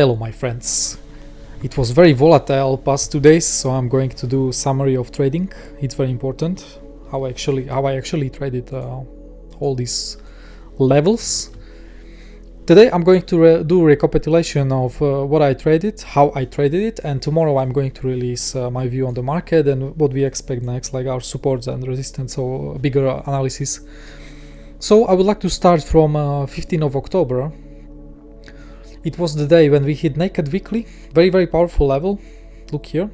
Hello my friends. It was very volatile past 2 days, so I'm going to do summary of trading. It's very important how I actually traded all these levels. Today I'm going to do recapitulation of what I traded, how I traded it, and tomorrow I'm going to release my view on the market and what we expect next, like our supports and resistance, so a bigger analysis. So I would like to start from 15th of October. It was the day when we hit naked weekly, very powerful level. Look here.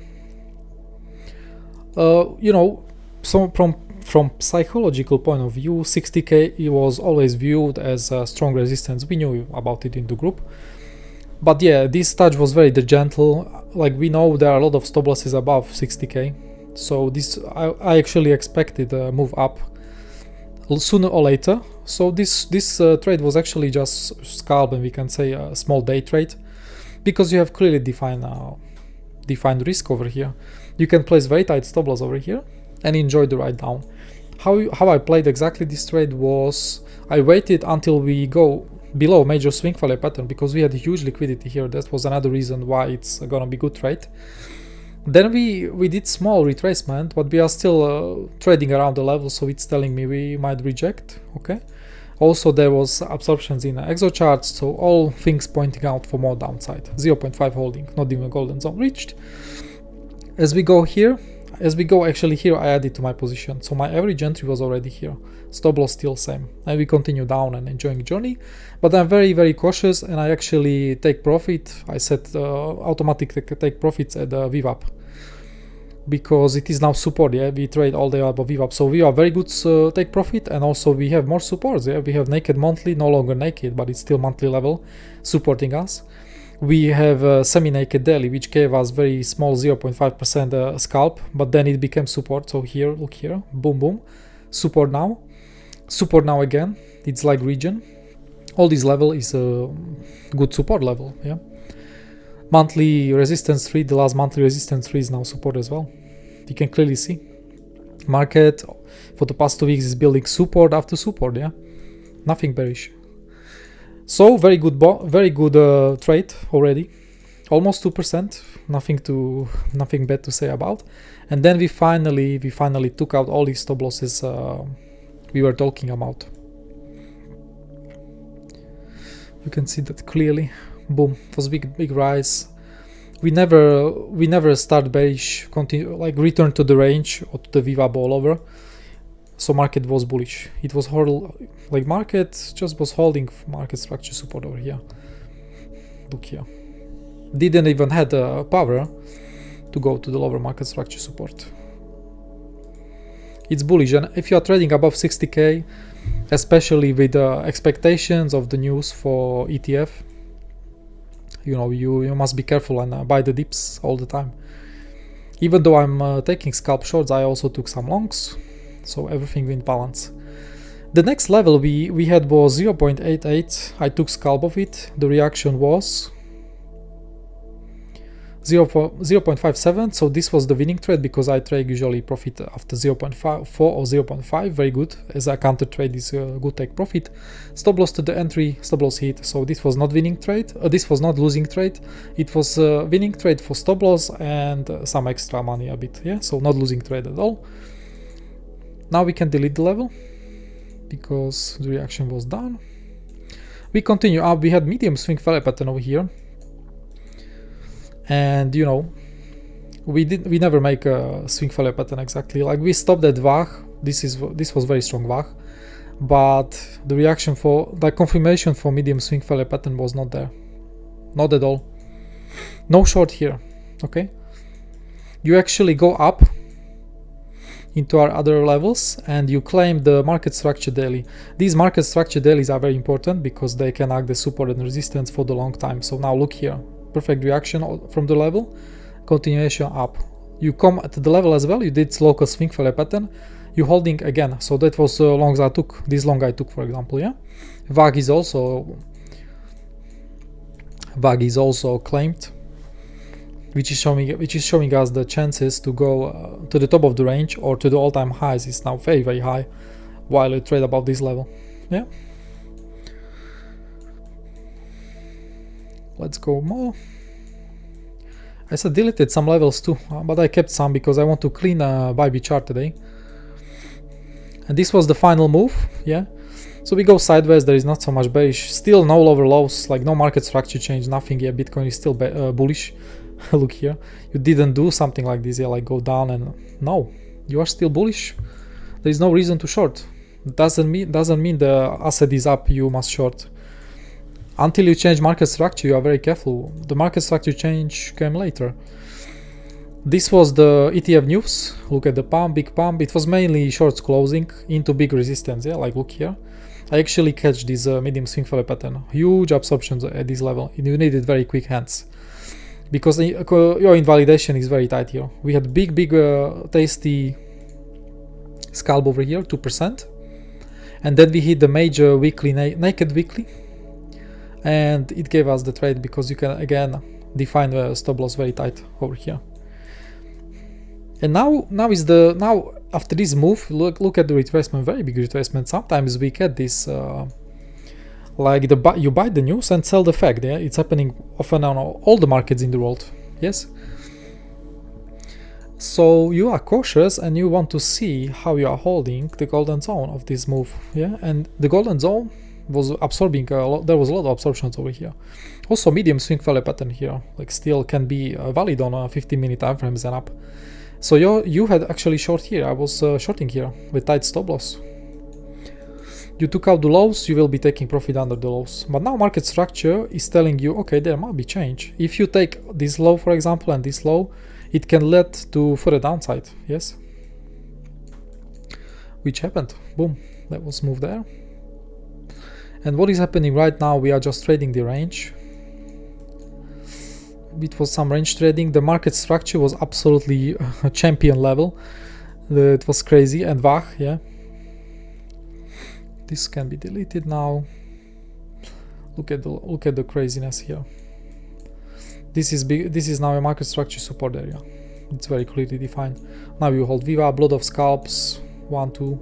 You know, so from psychological point of view, 60k it was always viewed as a strong resistance. We knew about it in the group, but yeah, this touch was very gentle. Like, we know there are a lot of stop losses above 60k, so this I actually expected a move up sooner or later. So this trade was actually just scalping, we can say a small day trade, because you have clearly defined risk over here. You can place very tight stop loss over here and enjoy the ride down. How I played exactly this trade was I waited until we go below major swing failure pattern, because we had huge liquidity here. That was another reason why it's gonna be good trade. Then we did small retracement, but we are still trading around the level, so it's telling me we might reject. Okay. Also, there was absorptions in Exocharts, so all things pointing out for more downside. 0.5 holding, not even golden zone reached. As we go actually here, I added to my position, so my average entry was already here. Stop loss still same, and we continue down and enjoying journey. But I'm very cautious, and I actually take profit. I set automatic take profits at the VWAP, because it is now support. Yeah, we trade all day above VWAP, so we are very good take profit, and also we have more supports. Yeah, we have naked monthly, no longer naked, but it's still monthly level supporting us. We have semi-naked daily, which gave us very small 0.5% scalp, but then it became support. So here, look here, boom, support now again. It's like region. All this level is a good support level. Yeah, monthly resistance 3, the last monthly resistance 3 is now support as well. You can clearly see market for the past 2 weeks is building support after support. Yeah, nothing bearish. So very good trade already, almost 2%. Nothing bad to say about. And then we finally took out all these stop losses we were talking about. You can see that clearly. Boom, it was big rise. We never start bearish, continue, like return to the range or to the VWAP all over. So market was bullish. It was like market just was holding market structure support over here. Look here, didn't even had power to go to the lower market structure support. It's bullish, and if you are trading above 60k, especially with expectations of the news for ETF, you know, you must be careful and buy the dips all the time. Even though I'm taking scalp shorts, I also took some longs, so everything in balance. The next level we had was 0.88. I took scalp of it. The reaction was 0.57, so this was the winning trade, because I trade usually profit after 0.4 or 0.5. Very good, as a counter trade is a good take profit. Stop loss to the entry, stop loss hit, so this was not winning trade, this was not losing trade, it was a winning trade for stop loss and some extra money a bit. Yeah, so not losing trade at all. Now we can delete the level because the reaction was done. We continue up. We had medium swing failure pattern over here, and you know, we never make a swing failure pattern exactly. Like, we stopped at VAH. This was very strong VAH, but the reaction for the confirmation for medium swing failure pattern was not there, not at all. No short here. Okay, you actually go up into our other levels and you claim the market structure daily. These market structure dailies are very important because they can act as support and resistance for the long time. So now look here, perfect reaction from the level, continuation up. You come at the level as well, you did local swing failure pattern, you holding again. So that was longs I took, this long I took, for example. Yeah, VAG is also claimed, which is showing us the chances to go to the top of the range or to the all-time highs is now very high, while you trade above this level. Yeah, Let's go more. I said deleted some levels too, but I kept some because I want to clean a Bybit chart today. And this was the final move, yeah. So we go sideways, there is not so much bearish, still no lower lows, like no market structure change, nothing, yeah, Bitcoin is still bullish. Look here, you didn't do something like this, yeah, like go down and no, you are still bullish. There is no reason to short. Doesn't mean the asset is up, you must short. Until you change market structure, you are very careful. The market structure change came later. This was the ETF news. Look at the pump, big pump. It was mainly shorts closing into big resistance. Yeah, like look here. I actually catch this medium swing failure pattern. Huge absorptions at this level. You needed very quick hands because your invalidation is very tight here. We had big, tasty scalp over here, 2%, and then we hit the major weekly naked weekly. And it gave us the trade because you can again define the stop loss very tight over here. And now after this move, look at the retracement, very big retracement. Sometimes we get this like you buy the news and sell the fact. Yeah, it's happening often on all the markets in the world. Yes. So you are cautious and you want to see how you are holding the golden zone of this move. Yeah, and the golden zone was absorbing a lot. There was a lot of absorptions over here. Also medium swing failure pattern here, like still can be valid on a 15-minute time frames and up. So you had actually short here. I was shorting here with tight stop loss. You took out the lows, you will be taking profit under the lows. But now market structure is telling you, okay, there might be change. If you take this low, for example, and this low, it can lead to further downside. Yes, which happened. Boom, that was move there. And what is happening right now, we are just trading the range. It was some range trading. The market structure was absolutely a champion level. It was crazy. And Vach, yeah. This can be deleted now. Look at the craziness here. This is big. This is now a market structure support area. It's very clearly defined. Now you hold Viva, blood of scalps, 1, 2.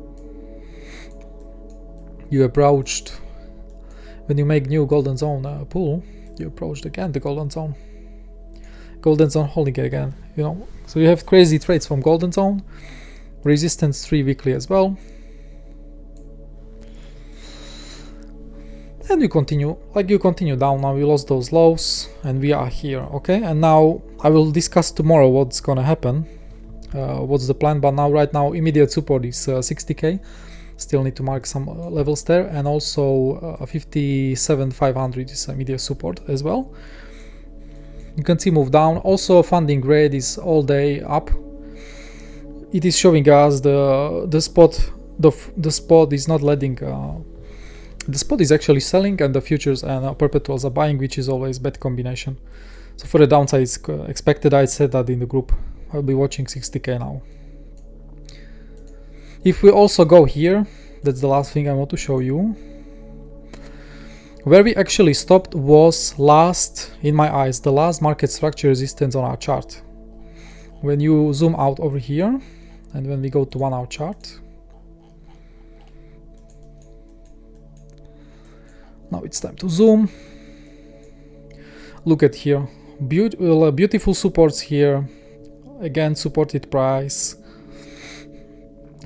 You approached. When you make new golden zone pull, you approached again the golden zone. Golden zone holding again, you know. So you have crazy trades from golden zone, resistance 3 weekly as well. And you continue down. Now we lost those lows and we are here, okay? And now I will discuss tomorrow what's gonna happen, what's the plan. But now, right now, immediate support is 60k. Still need to mark some levels there, and also 57,500 is immediate support as well. You can see move down. Also funding grade is all day up. It is showing us the spot is not letting the spot is actually selling and the futures and perpetuals are buying, which is always bad combination. So for the downside is expected. I said that in the group. I'll be watching 60k now. If we also go here, that's the last thing I want to show you. Where we actually stopped was in my eyes, the last market structure resistance on our chart. When you zoom out over here, and when we go to 1 hour chart, now it's time to zoom. Look at here, beautiful supports here. Again, supported price.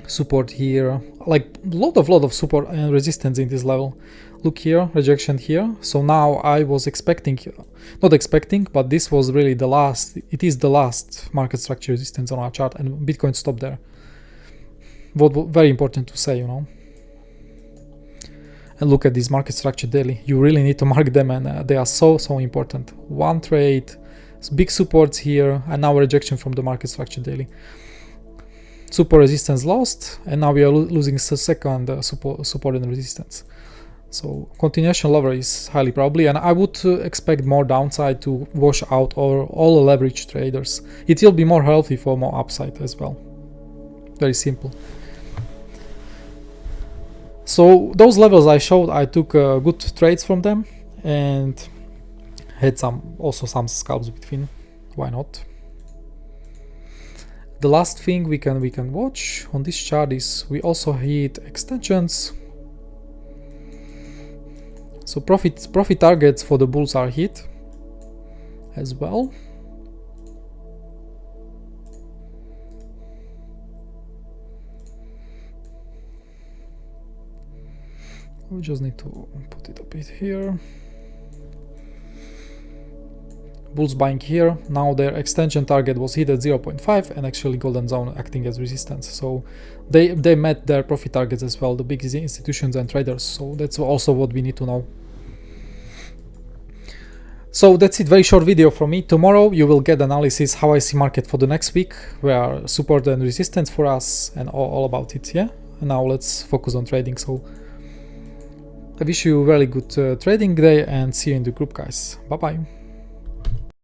Support here, like lot of support and resistance in this level. Look here, rejection here. So now I was not expecting, but this was really the last. It is the last market structure resistance on our chart, and Bitcoin stopped there. What very important to say, you know. And look at this market structure daily. You really need to mark them, and they are so important. One trade, big supports here, and now a rejection from the market structure daily. Support resistance lost, and now we are losing the second support and resistance. So continuation lower is highly probably, and I would expect more downside to wash out all leverage traders. It will be more healthy for more upside as well. Very simple. So those levels I showed, I took good trades from them and had also some scalps between. Why not? The last thing we can watch on this chart is we also hit extensions. So profit targets for the bulls are hit. as well. We just need to put it a bit here. Bulls buying here. Now their extension target was hit at 0.5 and actually golden zone acting as resistance. So they met their profit targets as well, the big institutions and traders. So that's also what we need to know. So that's it, very short video from me. Tomorrow you will get analysis how I see market for the next week, where support and resistance for us and all about it, yeah? And now let's focus on trading. So I wish you a really good trading day and see you in the group, guys. Bye bye.